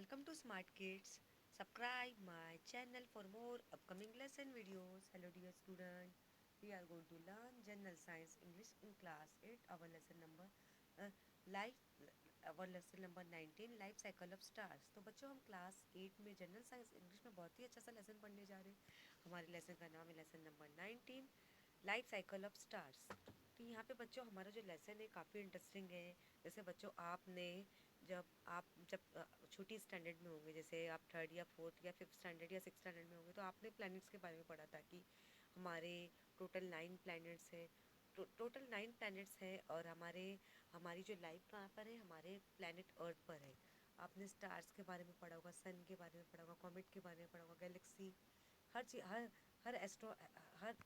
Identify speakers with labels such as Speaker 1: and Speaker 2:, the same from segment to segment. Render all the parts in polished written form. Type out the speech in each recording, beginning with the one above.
Speaker 1: Welcome to Smart Kids. Subscribe my channel for more upcoming lesson videos. Hello dear student. We are going to learn General Science English in class 8. Uh, life our lesson number 19 life cycle of stars. तो बच्चों हम class 8 में general science English में बहुत ही अच्छा सा lesson पढ़ने जा रहे हैं। हमारे लेसन का नाम है lesson number 19 life cycle of stars. तो यहाँ पे बच्चों हमारा जो लेसन है काफ़ी इंटरेस्टिंग है। जैसे बच्चों आपने जब छोटी स्टैंडर्ड में होंगे, जैसे आप थर्ड या फोर्थ या फिफ्थ स्टैंडर्ड या सिक्स स्टैंडर्ड में होंगे, तो आपने प्लैनेट्स के बारे में पढ़ा था कि हमारे टोटल 9 प्लैनेट्स हैं। टोटल 9 प्लैनेट्स हैं और हमारी जो लाइफ कहाँ पर है, हमारे प्लैनेट अर्थ पर है। आपने स्टार्स के बारे में पढ़ा होगा, सन के बारे में पढ़ा होगा, कॉमेट के बारे में पढ़ा होगा, गैलेक्सी, हर चीज हर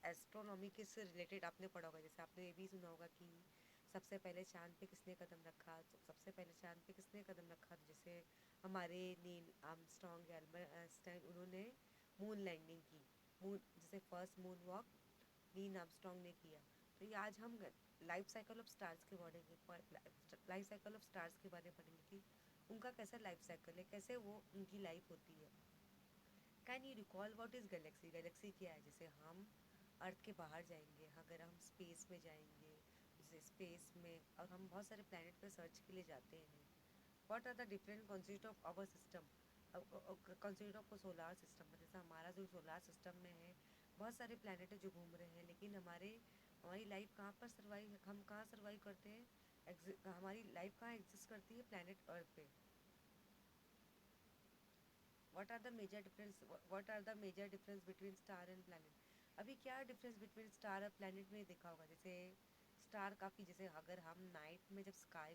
Speaker 1: एस्ट्रोनॉमी के से रिलेटेड आपने पढ़ा होगा। जैसे आपने ये भी सुना होगा कि सबसे पहले चांद पे किसने कदम रखा, तो सबसे पहले चांद पे किसने कदम रखा, तो जैसे हमारे नील आर्मस्ट्रॉन्ग या अल्बर्ट आइंस्टाइन, उन्होंने मून लैंडिंग की। मून जैसे first moon walk Neil Armstrong ने किया। तो ये आज हम लाइफ साइकिल ऑफ स्टार्स के बारे में लाइफ साइकिल ऑफ स्टार्स के बारे में पढ़ेंगे कि उनका कैसा लाइफ साइकिल है, कैसे वो उनकी लाइफ होती है। Can you recall what is Galaxy? Galaxy क्या है? जैसे हम अर्थ के बाहर जाएंगे, अगर हम स्पेस में जाएंगे, जैसे स्पेस में, और हम बहुत सारे प्लैनेट पे सर्च के लिए जाते हैं। What are the different constitute of our system? Constitute of solar system, जैसे हमारा जो सोलार सिस्टम में है बहुत सारे प्लैनेट है जो घूम रहे हैं, लेकिन हमारी लाइफ कहाँ पर सर्वाइव, हम कहाँ सर्वाइव करते हैं, हमारी लाइफ कहाँ एग्जिस्ट करती है, प्लैनेट अर्थ पे। What are the major difference between star and planet? अभी क्या डिफरेंस बिटवीन स्टार और प्लैनेट में देखा होगा। जैसे स्टार काफ़ी, जैसे अगर हम नाइट में जब स्काई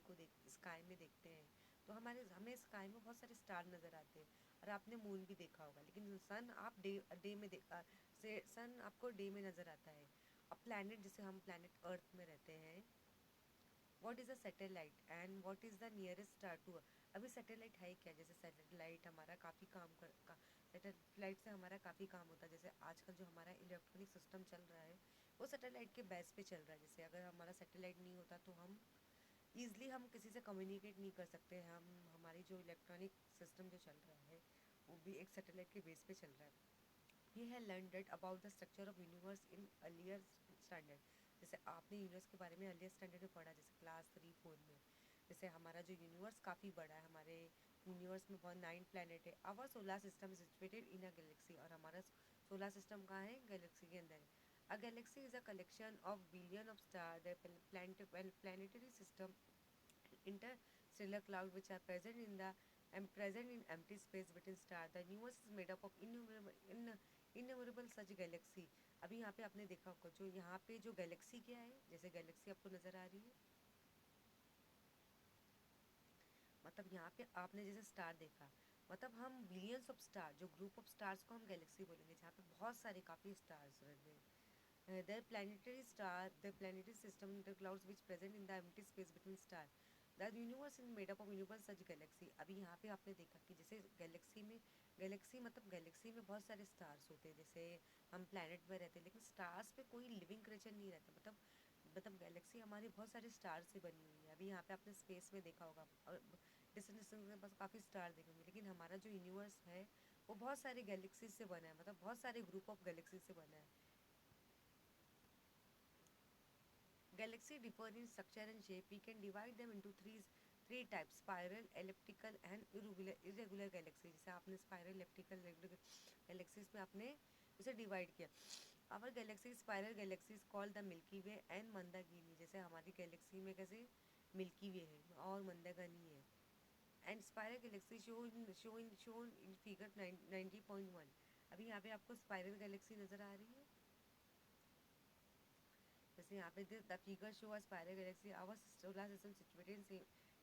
Speaker 1: में देखते हैं, तो हमें स्काई में बहुत सारे स्टार नज़र आते हैं, और आपने मून भी देखा होगा। लेकिन सन आप डे में सन आपको डे में नज़र आता है। अब प्लैनेट, जैसे हम प्लैनेट अर्थ में रहते हैं। What is a satellite and what is the nearest star to? अभी सैटेलाइट है क्या? जैसे सैटेलाइट हमारा काफ़ी सैटेलाइट से हमारा काफ़ी काम होता है। जैसे आजकल जो हमारा इलेक्ट्रॉनिक सिस्टम चल रहा है वो सैटेलाइट के बेस पे चल रहा है। जैसे अगर हमारा सैटेलाइट नहीं होता तो हम किसी से कम्युनिकेट नहीं कर सकते। हमारी जो इलेक्ट्रॉनिक सिस्टम जो चल रहा है वो भी एक सैटेलाइट के बेस पे चल रहा है। We have learned about the structure of universe in earlier standard. जैसे आपने यूनिवर्स के बारे में अर्लियर स्टैंडर्ड में पढ़ा, जैसे क्लास 3 4 में। जैसे हमारा जो यूनिवर्स काफ़ी बड़ा है, हमारे यूनिवर्स में बहुत 9 प्लैनेट है। Our solar system is situated in a galaxy, और हमारा सोलर सिस्टम कहाँ है? गैलेक्सी के अंदर है। A galaxy is a collection of billion of star the planetary system interstellar cloud which are present in empty space between stars. The universe is made up of innumerable such galaxy. अभी यहाँ पे आपने देखा होगा, जो यहाँ पे जो गैलेक्सी क्या है, जैसे गैलेक्सी आपको नजर आ रही है, मतलब यहाँ पे आपने जैसे स्टार देखा, मतलब हम बिलियंस ऑफ स्टार, जो ग्रुप ऑफ स्टार्स को हम गैलेक्सी बोलेंगे, जहाँ पे बहुत सारे काफ़ी स्टार्स रहते हैं। The planetary system, the clouds which present in the empty space between star. The universe is made up of universe such galaxy. अभी यहाँ पे आपने देखा कि जैसे गैलेक्सी में बहुत सारे स्टार्स होते हैं। जैसे हम प्लैनेट में रहते हैं, लेकिन स्टार्स पे कोई लिविंग क्रिएचर नहीं रहता। मतलब गैलेक्सी हमारी बहुत सारे स्टार से बनी हुई है। अभी यहाँ पे आपने स्पेस में देखा होगा, और डिस्टेंस डिस्टेंस में बस काफ़ी स्टार देखेंगे, लेकिन हमारा जो यूनिवर्स है वो बहुत सारे गैलेक्सी से बना है, मतलब बहुत सारे ग्रुप ऑफ गैलेक्सी से बना है। Galaxy differ in structure and shape. We can divide them into three types: spiral, elliptical and irregular galaxies. जैसे आपने spiral, elliptical, irregular galaxies में आपने उसे डिवाइड किया। Our galaxy spiral galaxies called the Milky Way and Mandakini. जैसे हमारी Galaxy में कैसे मिल्की वे है और मंदाकिनी है। And spiral Galaxy shown in figure 90.1। अभी यहाँ पे आपको स्पायरल गैलेक्सी नज़र आ रही है। जैसे यहाँ पे the figure show a spiral galaxy, our solar system situated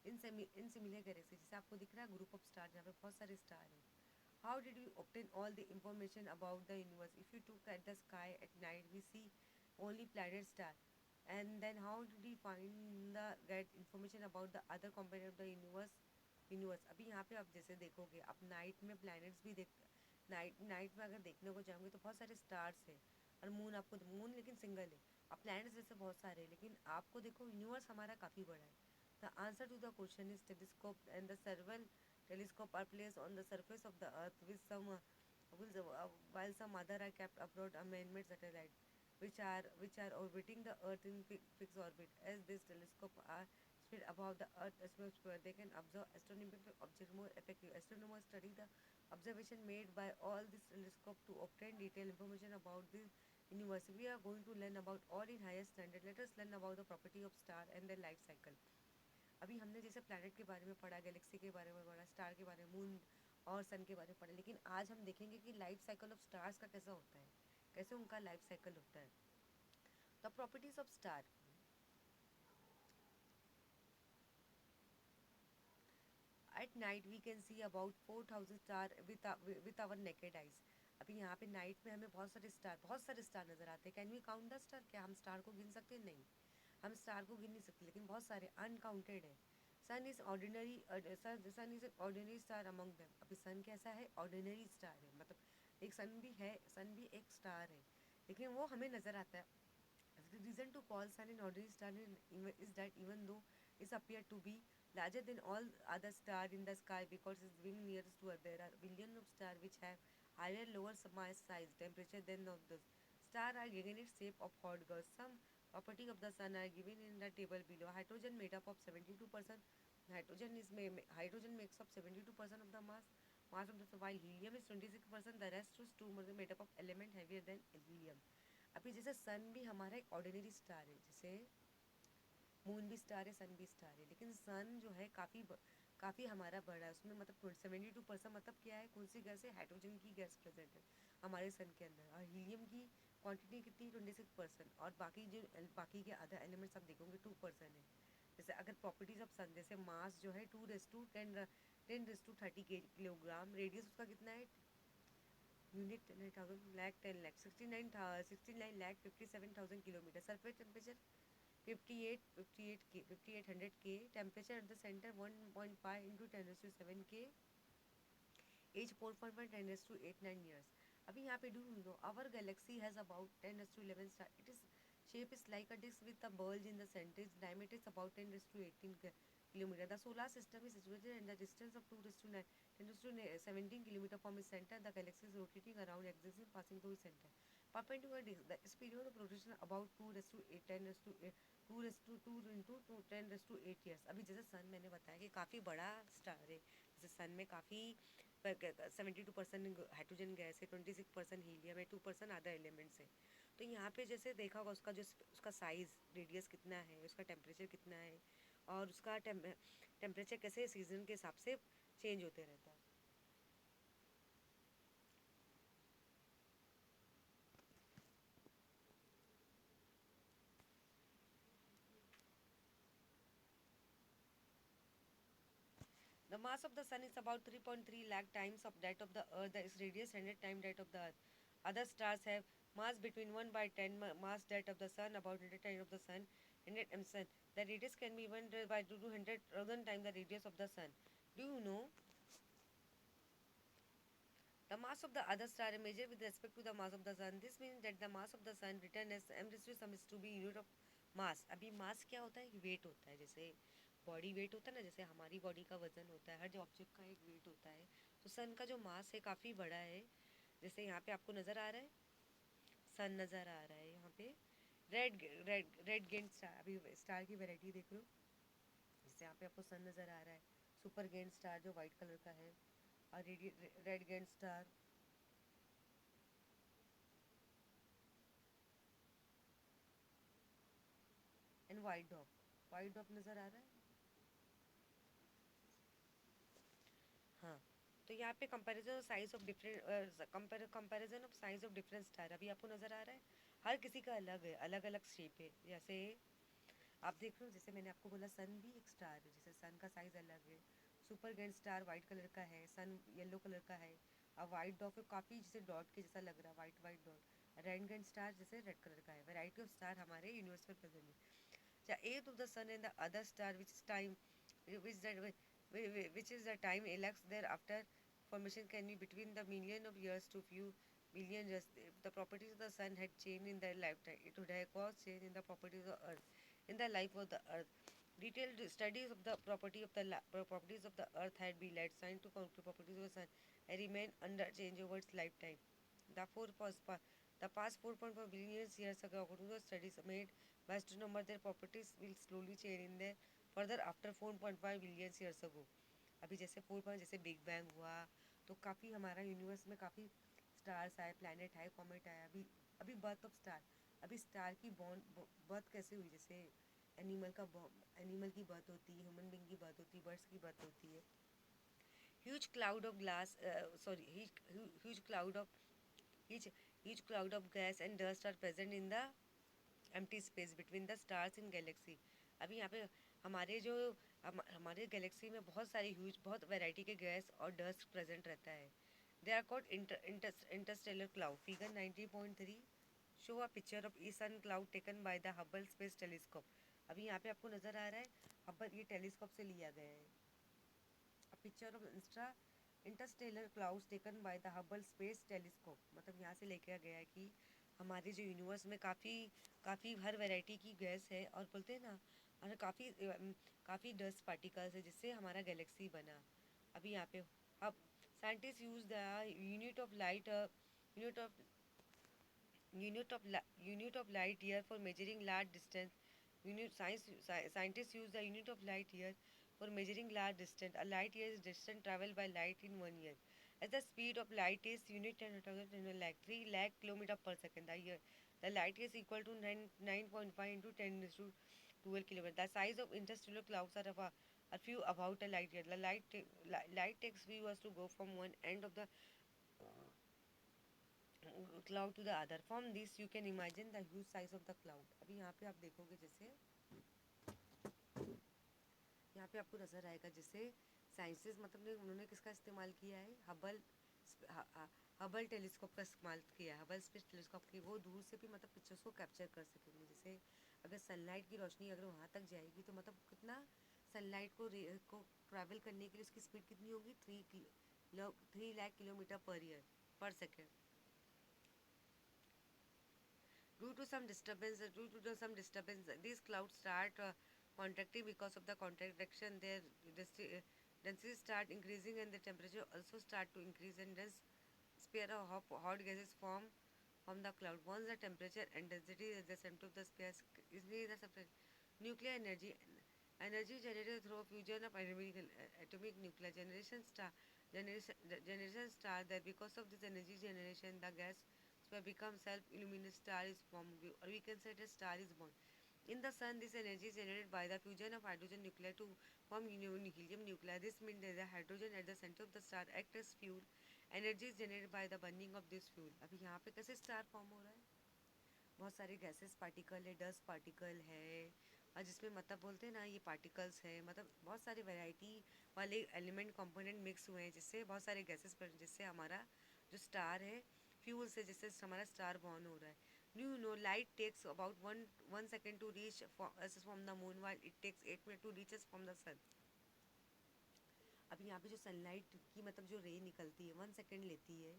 Speaker 1: in similar galaxy. जैसे आपको दिख रहा है ग्रुप ऑफ स्टार, जहाँ पे बहुत सारे स्टार हैं। How did we obtain all the information about the universe? If you took at the sky at night we see only planet star, and then how did we find the get information about the other component of the universe? अभी यहाँ पे आप जैसे देखोगे, आप night में planets भी देख, नाइट में अगर देखने को जाओगे तो बहुत सारे स्टार्स हैं। और मून लेकिन सिंगल है। अब प्लैनेट्स जैसे बहुत सारे हैं, लेकिन आपको देखो यूनिवर्स हमारा काफ़ी बड़ा है। The answer to the question is telescope and the telescope are placed on the surface of the earth with some while some other are kept abroad a man-made satellite which are orbiting the earth in fixed orbit. As these telescopes are spread above the earth atmosphere, they can observe astronomical objects more effectively. Astronomers study the observation made by all these telescopes to obtain detailed information about the universe. We are going to learn about all in higher standard. Let us learn about the property of star and their life cycle. अभी हमने जैसे planet के बारे में पढ़ा, Galaxy के बारे में पढ़ा, स्टार के बारे में, मून और सन के बारे में पढ़ा, लेकिन आज हम देखेंगे कि लाइफ साइकिल ऑफ स्टार्स का कैसा होता है, कैसे उनका लाइफ साइकिल होता है. The properties of star. At night we can see about 4,000 star with our naked eyes. अभी यहाँ पे नाइट में हमें बहुत सारे स्टार नजर आते हैं. Can we count the star? क्या हम स्टार को गिन सकते हैं? नहीं, हम स्टार को गिन नहीं सकते, लेकिन बहुत सारे अनकाउंटेड है. Sun is ordinary sun is ordinary star among them. अभी सन कैसा है? ऑर्डिनरी स्टार है, मतलब एक सन भी है, सन भी एक स्टार है, लेकिन वो हमें नजर आता है. The reason to call sun an ordinary star is that even though it appears to be larger than all other stars in the sky because it's being nearest to Earth, there are billions of stars which have higher lower mass size temperature than of those. Stars are given its shape of hot gas. Some property of the sun are given in the table below. Hydrogen made up of 72%. Hydrogen makes up 72% of the mass of the sun, while helium is 26%. The rest is two made up of element heavier than helium. अभी जैसे सन भी हमारा एक ordinary star है, जैसे moon भी star है, सन भी स्टार है, लेकिन सन जो है काफ़ी हमारा बड़ा है. उसमें मतलब 72%, मतलब क्या है, कौन सी गैस है? हाइड्रोजन की गैस प्रेजेंट है हमारे सन के अंदर. और हीलियम की क्वांटिटी कितनी? 26%. और बाकी के अदर एलिमेंट्स आप देखोगे 2% है. जैसे अगर प्रॉपर्टीज ऑफ सन, जैसे मास जो है 2 रेस टू 10 किलोग्राम. रेडियस उसका कितना है? Unit 10,000 lakh 10 lakh 69 lakh 57,000 kilometer. Surface temperature 5800 K. Temperature at the center 1.5 into 10 raised to 7 K. Age 4.5 10 raised to 89 years. अभी यहाँ पे do you know our galaxy has about 10 raised to 11 star. It is shape is like a disk with a bulge in the center. Its diameter is about 10 raised to 18 kilometer. The solar system is situated in the distance of 2 raised to 9 10 raised to 17 kilometer from its center. The galaxy is rotating around axis passing through its center. Perpendicular disk. The period of rotation about 2 raised to 8 10 raised to 8 2 raised to 2 into 2 10 raised to 8 years. अभी जैसे सन मैंने बताया कि काफ़ी बड़ा star है. जैसे सन में काफ़ी 72% हाइड्रोजन गैस है, 26% हीलियम है, 2% अदर एलिमेंट्स है. तो यहाँ पे जैसे देखा होगा उसका साइज़, रेडियस कितना है, उसका टेम्परेचर कितना है, और उसका टेम्परेचर कैसे सीजन के हिसाब से चेंज होते रहता है. The mass of the sun is about 3.3 lakh times of that of the earth. Its radius 100 times that of the earth. Other stars have mass between 1 by 10 mass that of the sun, about 100 times of the sun, 100 m sun. The radius can be 1 by 200,000 times the radius of the sun. Do you know the mass of the other star is measured with respect to the mass of the sun? This means that the mass of the sun written as m raised to some is to be unit of mass. अभी मास क्या होता है? Wait होता है. जैसे body weight होता है ना, जैसे हमारी बॉडी का वजन होता है, हर जो ऑब्जेक्ट का एक वेट होता है, तो सन का जो मास है काफ़ी बड़ा है. जैसे यहाँ पे आपको नज़र आ रहा है, सन नज़र आ रहा है यहाँ पे. रेड गेंद स्टार. अभी स्टार की वैरायटी देख लो. जैसे यहाँ पे आपको सन नज़र आ रहा है, सुपर गेंद स्टार जो वाइट कलर का है, और रेड गेंद star, and white dog. White dog नज़र आ रहा है. हाँ, तो यहाँ पे comparison of size of different comparison of size of different star. अभी आपको नज़र आ रहा है, हर किसी का अलग है, अलग अलग शेप है. जैसे आप देख रहे हो, जैसे मैंने आपको बोला सन भी एक स्टार है, जैसे सन का साइज अलग है. सुपर गेंद स्टार वाइट कलर का है, सन येलो कलर का है. और वाइट डॉग काफ़ी जैसे डॉट के जैसा लग रहा है, वाइट वाइट डॉट. रेड गेंद स्टार जैसे रेड कलर का है. वैरायटी ऑफ स्टार हमारे यूनिवर्स में प्रेजेंट है. eighth of the sun and the other star which is time which that which is the time elapsed thereafter formation can be between the million of years to few billion years. If the properties of the sun had changed in their lifetime, it would have caused change in the properties of earth, in the life of the earth. Detailed studies of the properties of the Earth had been led science to conclude properties of the Sun remain unchanged over its lifetime. The, four, the past 4.4 billion years ago, according to the studies made by astronomers, their properties will slowly change in their further after 4.5 billion years ago. अभी जैसे जैसे big bang हुआ तो काफ़ी हमारा universe में काफ़ी stars आए, प्लैनेट आए, कॉमेट आया. अभी अभी बर्थ ऑफ स्टार, अभी स्टार की बर्थ कैसे हुई, जैसे एनिमल का एनिमल की बर्थ होती है, ह्यूमन बींग की बर्थ होती है, बर्ड्स की बर्थ होती है. Huge cloud of glass, huge cloud of huge, huge cloud of gas and dust are present in the empty space between the stars in galaxy. अभी यहाँ पे हमारे जो हमारे गैलेक्सी में बहुत सारी ह्यूज बहुत वैरायटी के गैस और डस्ट प्रेजेंट रहता है. They are called interstellar cloud. Figure 19.3 show a picture of a sun cloud taken by the Hubble space telescope. अभी यहाँ पे आपको नज़र आ रहा है हबल, ये टेलीस्कोप से लिया गया है. A picture of interstellar clouds taken by the Hubble Space Telescope. मतलब यहाँ से लेकर गया है कि हमारे जो यूनिवर्स में काफ़ी हर वैरायटी की गैस है और बोलते हैं ना, और काफ़ी डस्ट पार्टिकल्स है जिससे हमारा गैलेक्सी बना. अभी यहाँ पे अब scientist use the unit of light unit of unit of light year for measuring large distance. Scientists use the unit of light year for measuring large distance. A light year is distance traveled by light in 1 year. As the speed of light is unit 10,000 lakh 3 lakh kilometer per second. The light is equal to 9.5 into 10 to 12 kilometer. The size of interstellar clouds are a few about a light year. The light takes few hours to go from one end of the cloud to the other. From this you can imagine the huge size of the cloud. अभी यहाँ पे आप देखोगे जैसे यहाँ पे आपको नज़र आएगा जैसे साइंसिस मतलब ने उन्होंने किसका इस्तेमाल किया है, हबल टेलीस्कोप का इस्तेमाल किया है. हबल स्पेस टेलीस्कोप की वो दूर से भी मतलब पिक्चर्स को कैप्चर कर सकेंगे. जैसे अगर सनलाइट की रोशनी अगर वहाँ तक जाएगी तो मतलब कितना सनलाइट को ट्रैवल करने के लिए उसकी स्पीड कितनी होगी, 3 लाख किलोमीटर पर ईयर पर second. Due to some disturbance, these clouds start contracting. Because of the contraction, their density start increasing, and the temperature also start to increase. And dense sphere of hot gases form from the cloud. Once the temperature and density at the center of the sphere is the nuclear energy generated through fusion of atomic nuclear generation star. That because of this energy generation, the gas sphere becomes self-illuminate star is formed, or we can say that star is born. In the sun, this energy is generated by the fusion of hydrogen nuclei to form helium nuclei. This means that the hydrogen at the center of the star acts as fuel. Energy is generated by the burning of this fuel. अभी यहाँ पे कैसे star form हो रहा है, बहुत सारे gases particle है, डस्ट पार्टिकल है, और जिसमें मतलब बोलते हैं ना ये पार्टिकल्स है, मतलब बहुत सारे वैरायटी वाले एलिमेंट कंपोनेंट मिक्स हुए हैं जिससे बहुत सारे गैसेस पर जिससे हमारा जो स्टार है फ्यूल से जिससे हमारा स्टार बॉर्न हो रहा है. You know, light takes about one second to reach us from the moon, while it takes 8 minutes to reach us from the sun. अभी यहाँ पे जो सनलाइट की मतलब जो रे निकलती है 1 सेकेंड लेती है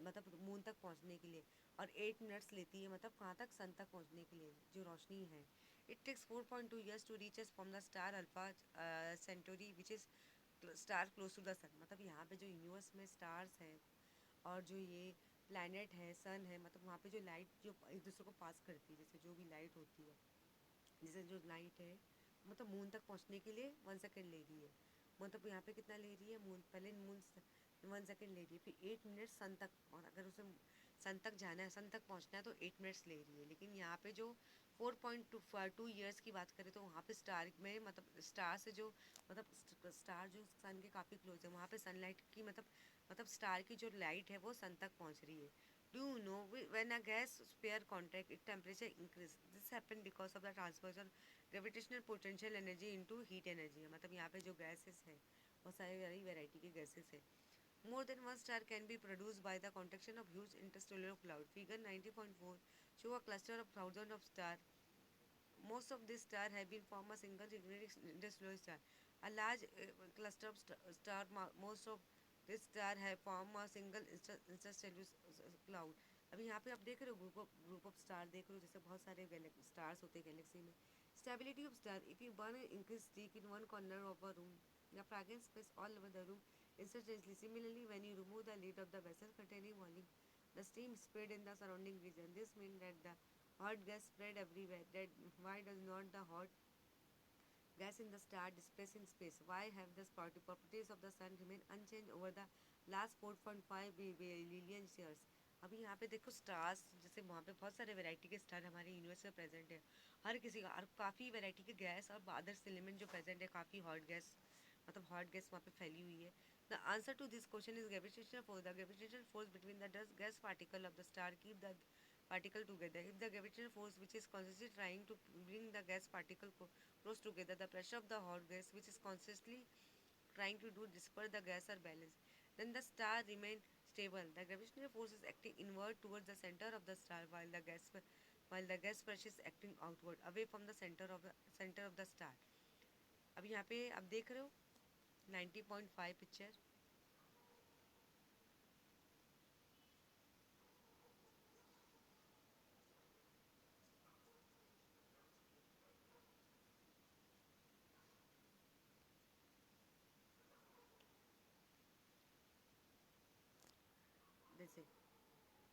Speaker 1: मतलब मून तक पहुँचने के लिए, और 8 मिनट्स लेती है मतलब कहाँ तक, सन तक पहुँचने के लिए जो रोशनी है. It takes 4.2 years to reach us from the star Alpha Centauri which is star close to the sun. मतलब यहाँ पे जो यूनिवर्स में स्टार्स हैं और जो ये प्लैनेट है, सन है, मतलब वहाँ पे जो लाइट जो एक दूसरे को पास करती है, जैसे जो भी लाइट होती है, जैसे जो लाइट है मतलब मून तक पहुँचने के लिए 1 सेकेंड ले रही है. मतलब यहाँ पे कितना ले रही है, मून पहले मून 1 सेकेंड ले रही है, फिर 8 मिनट सन तक, और अगर उसे सन तक जाना है, सन तक पहुँचना है तो 8 मिनट्स ले रही है. लेकिन यहाँ पे जो 4.2 ईयर्स की बात करें तो वहाँ पे स्टार में मतलब स्टार से जो मतलब स्टार जो सन के काफ़ी क्लोज है, वहाँ पे सनलाइट की मतलब स्टार की जो लाइट है वो सन तक पहुँच रही है. Do you know when a gas sphere contract, its temperature increase? This happen because of the transfer gravitational potential energy into heat energy. मतलब यहाँ पे जो गैसेस है बहुत सारी वैरायटी के गैसेस है. More than one star can be produced by the contraction of huge interstellar cloud. Figure 90.4 show a cluster of thousands of stars. Most of these stars have been formed a single interstellar star. A large cluster of most of these stars have formed a single interstellar cloud. अभी यहाँ पे आप देख रहे हो group of star देख रहे हो, जैसे बहुत सारे स्टार्स होते हैं गैलेक्सी में. Stability of star. If you burn an ink stick in one corner of a room, the fragrance spreads all over the room instantly. Similarly, when you remove the lid of the vessel containing volume, the steam spread in the surrounding region. This means that the hot gas spread everywhere. That why does not the hot gas in the star displace in space? Why have the properties of the sun remain unchanged over the last 4.5 billion years? अभी यहाँ पे देखो stars, जैसे वहाँ पे बहुत सारे variety के स्टार हमारे यूनिवर्स में प्रेजेंट है। हर किसी का, और काफ़ी वैरायटी के गैस और अदर्स एलिमेंट जो प्रेजेंट है, काफ़ी हॉट गैस, मतलब हॉट गैस वहाँ पे फैली हुई है। The answer to this question is gravitational force. The gravitational force between the gas particle of the star keep the particle together. If the gravitational force which is constantly trying to bring the gas particle close together, the pressure of the hot gas which is constantly trying to do disperse the gas are balanced, then the star remain stable. The gravitational force is acting inward towards the center of the star, while the gas pressure is acting outward away from the center of the star. अब यहाँ पे आप देख रहे हो 90.5 picture. जैसे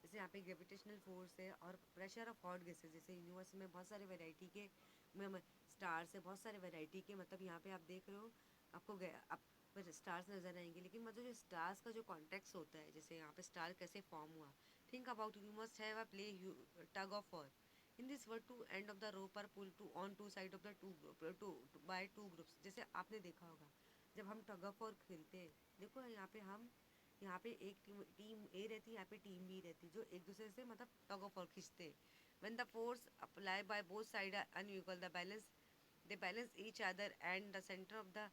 Speaker 1: जैसे यहाँ पे ग्रेविटेशनल फोर्स है और प्रेशर ऑफ हॉट गैसेस, जैसे यूनिवर्स में बहुत सारे वैरायटी के स्टार्स है, बहुत सारे वैरायटी के, मतलब यहाँ पे आप देख रहे हो, आपको आप स्टार्स नज़र आएंगे, लेकिन मतलब जो स्टार्स का जो कॉन्टेक्स्ट होता है, जैसे यहाँ पे स्टार कैसे फॉर्म हुआ, think about you must have a play tug of war in this word two end of the rope are pull to on two side of the two by two groups. जैसे आपने देखा होगा जब हम टग of war खेलते हैं, देखो यहाँ पे हम, यहाँ पे एक टीम ए रहती है, यहाँ पे टीम बी रहती है, जो एक दूसरे से मतलब टग ऑफ वॉर खींचते हैं। When the force apply by both side are unequal, the balance they balance each other and the center of the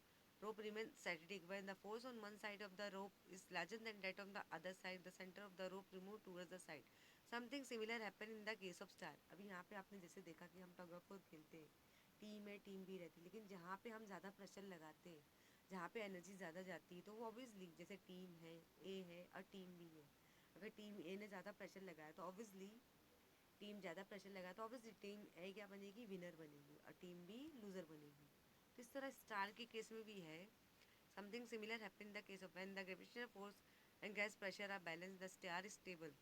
Speaker 1: rope remains static. When the force on one side of the rope is larger than that on the other side, the center of the rope removed towards the side. Something similar happen in the case of star. अभी यहाँ पे आपने जैसे देखा कि हम टग of war खेलते हैं, टीम है टीम भी रहती है, लेकिन जहाँ पे हम ज़्यादा प्रेशर लगाते हैं, जहाँ पे एनर्जी ज़्यादा जाती है, तो वो ऑब्वियसली जैसे टीम है ए है और टीम बी है, अगर टीम ए ने ज़्यादा प्रेशर लगाया तो ऑब्वियसली टीम ज़्यादा प्रेशर लगाया तो ऑब्वियसली टीम ए क्या बनेगी, विनर बनेगी, और टीम बी लूज़र बनेगी। तो इस तरह स्टार के केस में भी है, something similar happen in the case of when the gravitational force and gas pressure are balance the star is stable.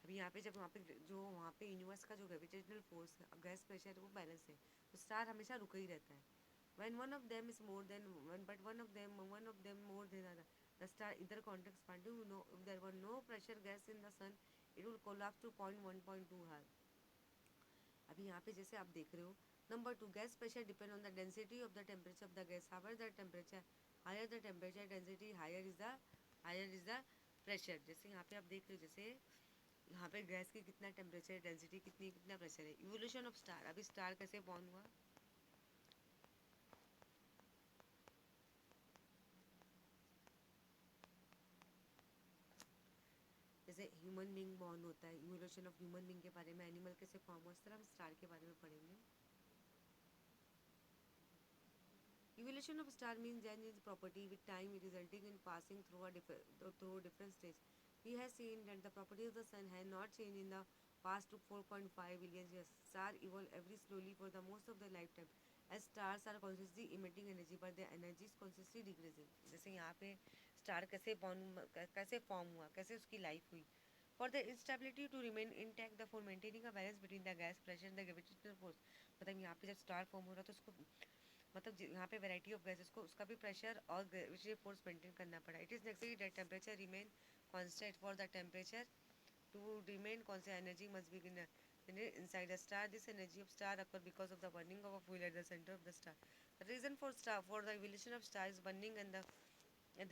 Speaker 1: अभी यहाँ पे जब वहाँ पे यूनिवर्स का जो ग्रेविटेशनल फोर्स है और गैस प्रेशर है वो बैलेंस है, तो स्टार हमेशा रुका ही रहता है। when one of them is more than one but one of them more than other, the star either contact expand. You know, if there were no pressure gas in the sun, it would collapse to point 1.2 high. अभी यहाँ पे जैसे आप देख रहे हो, number two, gas pressure depend on the density of the temperature of the gas. Higher the temperature, higher the temperature density, higher is the pressure. जैसे यहाँ पे आप देख रहे हो, जैसे यहाँ पे गैस की कितना टेम्परेचर, डेंसिटी कितनी, कितना प्रेशर है। इवोल्यूशन ऑफ स्टार, अभी स्टार कैसे बॉर्न हुआ, जैसे ह्यूमन बींग बॉर्न होता है, इवोल्यूशन ऑफ ह्यूमन बींग के बारे में, एनिमल कैसे फॉर्म हुआ, इस तरह हम स्टार के बारे में पढ़ेंगे। Evolution of star means change in property with time resulting in passing through through different stage. We have seen that the property of the sun has not changed in the past to 4.5 billion years. Stars evolve every slowly for the most of their lifetime. As stars are constantly emitting energy, but their energy is constantly decreasing. जैसे यहाँ पे star कैसे form हुआ, कैसे उसकी life हुई। For the instability to remain intact, the for maintaining a balance between the gas pressure and the gravitational force, मतलब यहाँ पे जब स्टार फॉर्म हो रहा तो उसको, मतलब यहाँ पे वैरायटी ऑफ गैसेस को उसका भी प्रेशर और ग्रेविटेशनल फोर्स मेंटेन करना पड़ा। It is necessary that temperature remain constant for the temperature to remain constant, energy must be inside a star. This energy of star occur because of the burning of a fuel at the center of the star. The reason for the evolution of star is burning and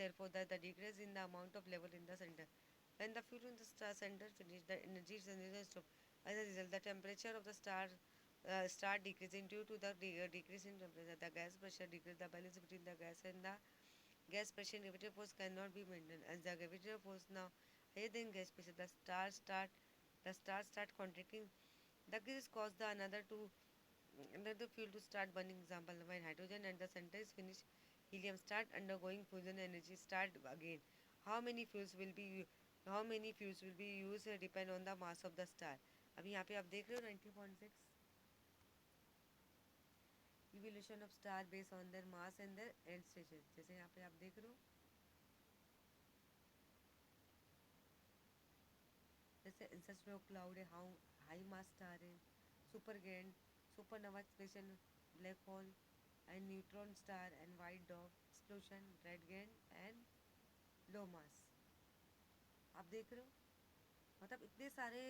Speaker 1: therefore the decrease in the amount of level in the center. When the fuel in the star center finish, the energy generation stop. As a result, the temperature of the star decreasing due to the decrease in temperature. The gas pressure decrease. The balance between the gas and the gas pressure and gravitational force cannot be maintained. As the gravitational force now higher than gas pressure, the star start contracting. This cause the another fuel to start burning. Example, when hydrogen at the center is finished, helium start undergoing fusion energy start again. How many fuels will be how many fuels will be used depend on the mass of the star. अभी यहाँ पे आप देख रहे हो 90.6, evolution of star based on their mass and their and stages. जैसे यहाँ पे आप देख रहे हो, जैसे इंसेस लो क्लाउड है, हाउ हाई मास स्टार है, super giant, supernova explosion, black hole and neutron star and white डॉग explosion, red giant and low mass. आप देख रहे हो, मतलब इतने सारे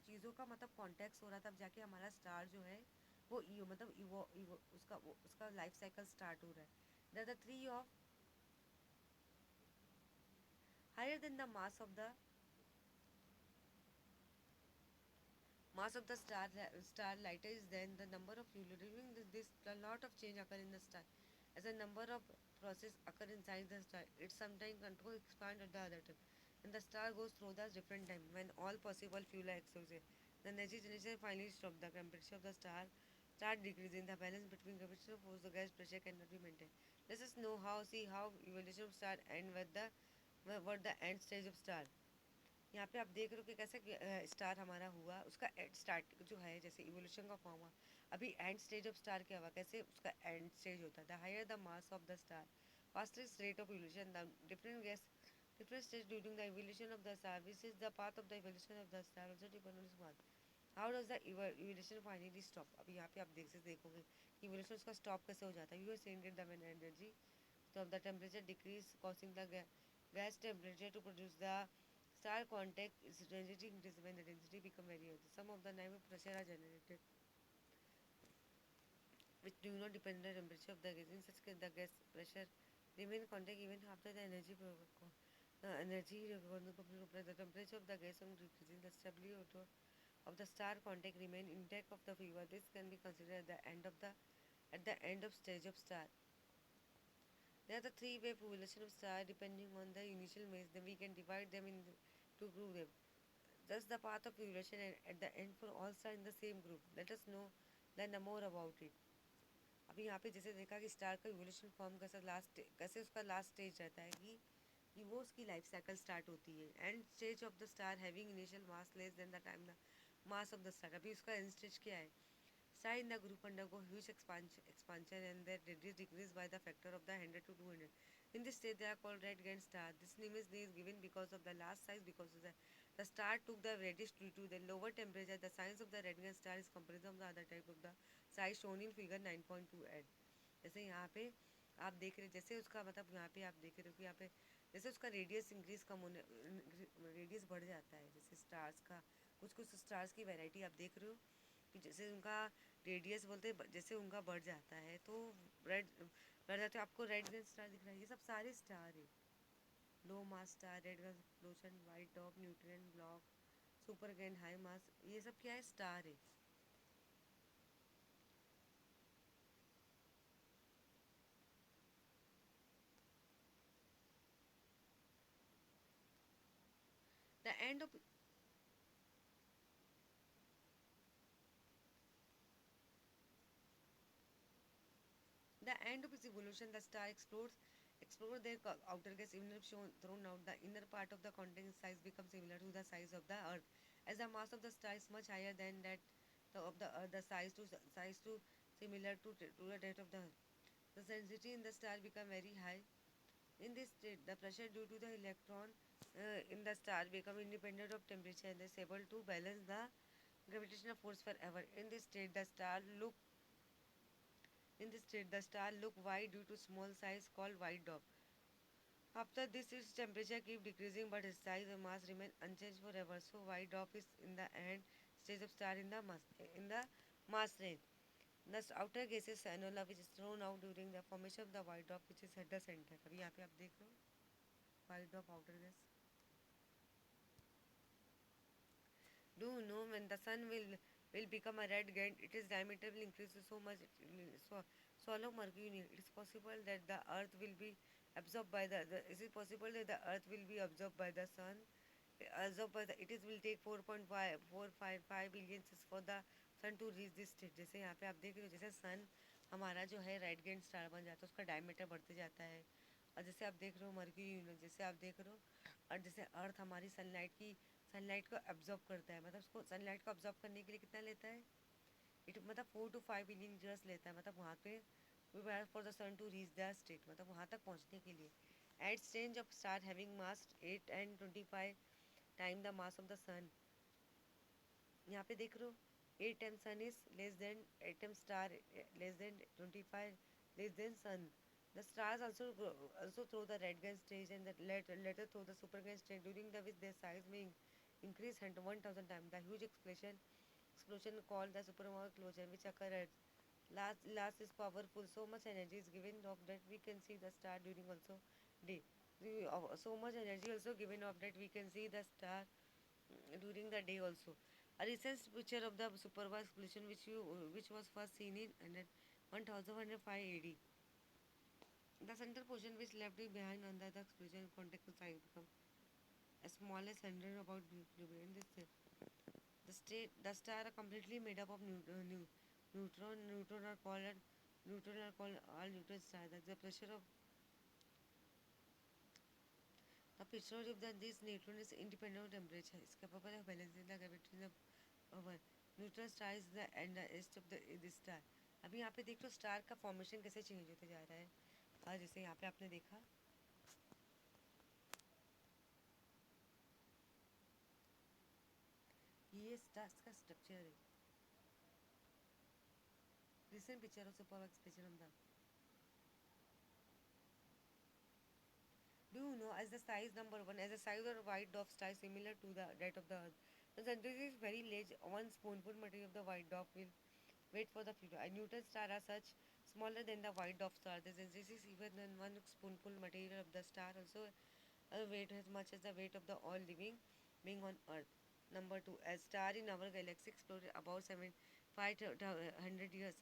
Speaker 1: चीज़ों का मतलब कॉन्टेक्स्ट हो रहा था, तब जाके हमारा स्टार जो है वो मतलब उसका लाइफ साइकिल स्टार्ट हो रहा है। The three of higher than the mass of the star lighter is then the number of fuel during this a lot of change occur in the star as a number of process occur inside the star. It sometimes control expand at the other time, and the star goes through the different time when all possible fuel are exhausted. The energy generation finally stop. The temperature of the star start decreasing. The balance between gravitational force the gas pressure cannot be maintained. Let us know how see how evolution of star end with the what the end stage of star. यहाँ पे आप देख रहे हो कि कैसे star हमारा हुआ, उसका स्टार्ट जो है जैसे इवोल्यूशन का फॉर्म हुआ, अभी एंड स्टेज ऑफ स्टार क्या हुआ, कैसे उसका एंड स्टेज होता है। The higher the mass of the star fastest rate of evolution, the different stage during the evolution of the star, which is the path of the evolution of the star also depend on its mass. How does the evolution finally stop? अभी यहाँ पे आप देखोगे कि evolution उसका stop कैसे हो जाता है। You are saying that the when energy stop, the temperature decrease causing the gas temperature to produce the star contact is density increase when the density become very high. Some of the naive pressure are generated which do not depend on the temperature of the gas. In such case, the gas pressure remain constant even after the the temperature of the gas is decreasing. The stability of the star contact remain intact of the fever. This can be considered at the end of stage of star. There are the three-way population of star depending on the initial mass. Then we can divide them to group them. Thus, the path of population at the end for all stars in the same group. Let us know learn more about it. अभी यहाँ पे जैसे देखा कि star का evolution form कैसे उसका last stage रहता है कि वो उसकी लाइफ साइकिल स्टार्ट होती है। And stage of the star having initial mass less than the time the mass of the star. अभी उसका एंड स्टेज क्या है? Star in the group undergo huge expansion and their radius decrease by the factor of the 100 to 200. In this state, they are called red giant star. This name is given because of the last size because of the star took the radius due to the lower temperature. The size of the red giant star is comparison of the other type of the size shown in figure 9.2 जैसे यहाँ पे आप देख रहे जैसे उसका मतलब यहाँ पे आप देख रहे हो कि यहाँ पे जैसे उसका रेडियस इंक्रीज कम होने रेडियस बढ़ जाता है। जैसे स्टार्स का कुछ कुछ स्टार्स की वैरायटी आप देख रहे हो कि जैसे उनका रेडियस बोलते जैसे उनका बढ़ जाता है तो रेड बढ़ जाते है। आपको रेड गन स्टार दिख रहा है, ये सब सारे स्टार है। लो मास स्टार, रेड गन एक्सप्लोजन, वाइट डॉग, न्यूट्रिएंट ब्लॉक, सुपर गैन, हाई मास, ये सब क्या है? स्टार है। The end of The end of its evolution, the star explore their outer gas even if shown thrown out. The inner part of the container size becomes similar to the size of the Earth. As the mass of the star is much higher than that of the Earth, the size to similar to the depth of the Earth. The density in the star become very high. In this state, the pressure due to the electron in the star become independent of temperature and is able to balance the gravitational force forever. In this state, the star look white due to small size called white dwarf. After this, its temperature keep decreasing, but its size and mass remain unchanged forever. So, white dwarf is in the end stage of star in the mass range. The outer gaseous annula which is thrown out during the formation of the white dwarf, which is at the center. अभी यहाँ पे आप देख रहे हो white dwarf outer gas. Do you know when the sun will become a red giant? It is diameter will increase so much it will swallow mercury. It is possible that the earth will be absorbed by is it possible that the earth will be absorbed by the sun? Absorbed by the it is will take 4.5 billion years for the sun to reach this state. जैसे यहाँ पे आप देख रहे हो जैसे सन हमारा जो है रेड गेंट स्टार बन जाता है, उसका डायमीटर बढ़ते जाता है। और जैसे आप देख रहे हो मर्क्यूरी जैसे आप देख रहे हो, और जैसे अर्थ हमारी सनलाइट को एब्जॉर्ब करता है, मतलब उसको सनलाइट को एब्जॉर्ब करने के लिए कितना लेता है? इट मतलब 4 to 5 billion years लेता है, मतलब वहाँ पे we wait for the sun to reach the state, मतलब वहाँ तक पहुँचने के लिए. At stage of star having mass 8 and 25 time the mass of the sun. यहाँ पे देख रहे हो, 8 m sun is less than 8 m star less than 25 less than sun. The stars also through the red gas stage and the later through the super gas stage, during the which their size may increase 1,000 times. The huge explosion called the supernova explosion, which occur at last is powerful. So much energy is given off that we can see the star during also day. So much energy also given off that we can see the star during the day also. A recent picture of the supernova explosion, which was first seen in 1105 AD. The center portion which left it behind under the explosion contact size become as small as 100 about kilometer. In this the star are completely made up of neutron are called all neutron stars. That's the pressure of the pressure of this neutron is independent of temperature. Is capable of balancing the gravity of a neutron star is the and the east of the this star. अभी यहाँ पे देख लो star का formation कैसे change होते जा रहा है. और जैसे यहाँ पे आपने देखा ये स्टार्स का स्ट्रक्चर है. Recent picture of super expression of the. Do you know as the size number one, as the size of white dwarf star is similar to the that of the Earth. The century is very large. One spoonful material of the white dwarf will wait for the future. A Newton star are such smaller than the white dwarf star. The century is even than one spoonful material of the star also weight as much as the weight of the all living being on Earth. Number two, a star in our galaxy exploded about 7,500 years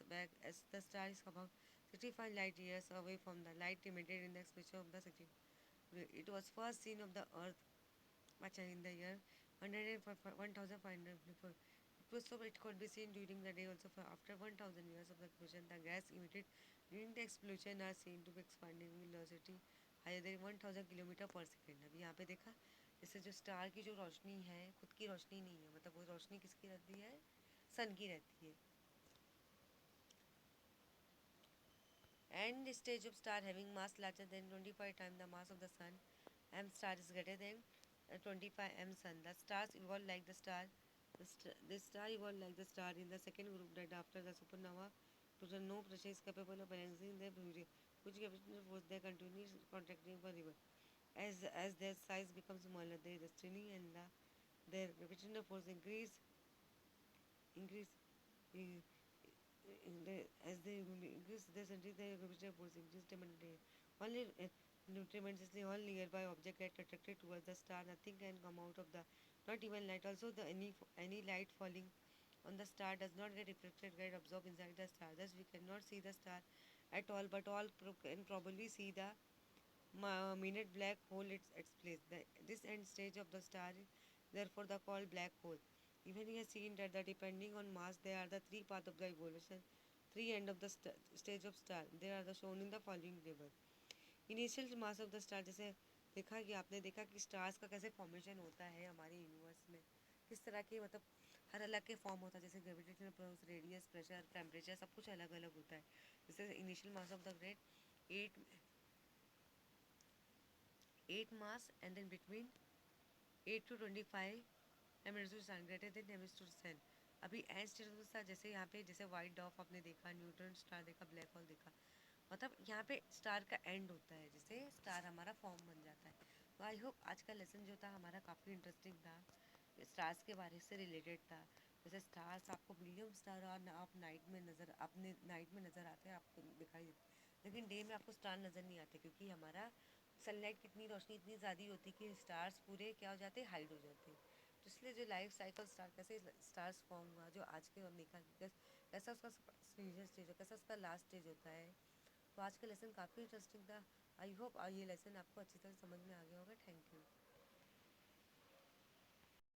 Speaker 1: back. As the star is about 65 light years away from the light emitted in the explosion of the city. It was first seen of the Earth in the year 1554. It could be seen during the day also. For after 1000 years of the explosion, the gas emitted during the explosion are seen to be expanding velocity higher than 1000 kilometre पर second. अभी यहाँ पे देखा जैसे जो star की जो रोशनी है खुद की रोशनी नहीं है, मतलब वो रोशनी किसकी रहती है, सन की रहती है. And the stage of star having mass larger than 25 times the mass of the sun, M star is greater than 25 M sun. The stars evolve like the star. The star evolved like the star in the second group that after the supernova, to no pressure is capable of balancing their beauty, which gravitational force they continue contracting forever. As their size becomes smaller, their destiny and their gravitational force increase in, as they increase their century, their gravitational force increase tremendously. Only tremendously all nearby object get attracted towards the star. Nothing can come out of the not even light. Also, the any light falling on the star does not get reflected, get absorbed inside the star. Thus, we cannot see the star at all, but all can probably see the minute black hole its place. This end stage of the star is therefore the called black hole. Even he has seen that the depending on mass, there are the three paths of the evolution, three end of the stage of star. They are the shown in the following table. Initial mass of the star, जैसे देखा कि आपने देखा कि stars का कैसे formation होता है हमारे यूनिवर्स में, किस तरह के मतलब हर अलग के फॉर्म होता है. जैसे gravitational force, radius, pressure, temperature सब कुछ अलग अलग होता है. जैसे initial mass of the great 8 mass and then between 8 to 25 MS to sun greater than MS to sun. अभी end state of the star जैसे यहाँ पे जैसे वाइट डॉफ आपने देखा, न्यूट्रॉन स्टार देखा, ब्लैक होल देखा, मतलब यहाँ पे स्टार का एंड होता है जैसे स्टार हमारा फॉर्म बन जाता है. तो आई होप आज का लेसन जो था हमारा काफ़ी इंटरेस्टिंग था, स्टार्स के बारे से रिलेटेड था. जैसे स्टार्स आपको मिलियन स्टार और आप नाइट में नज़र अपने नाइट में नज़र आते हैं, आपको दिखाई देते, लेकिन डे में आपको स्टार नज़र नहीं आते क्योंकि हमारा सनलाइट कितनी रोशनी इतनी ज़्यादा होती है कि स्टार्स पूरे क्या हो जाते हैं, हाइड हो जाते हैं. तो इसलिए जो लाइफ साइकिल स्टार कैसे स्टार्स फॉर्म हुआ जो आज के हम देखा कि कैसा उसका स्टेज हो, कैसा उसका लास्ट स्टेज होता है. तो आज का लेसन काफ़ी इंटरेस्टिंग था. आई होप ये लेसन आपको अच्छी तरह समझ में आ गया होगा. Thank you.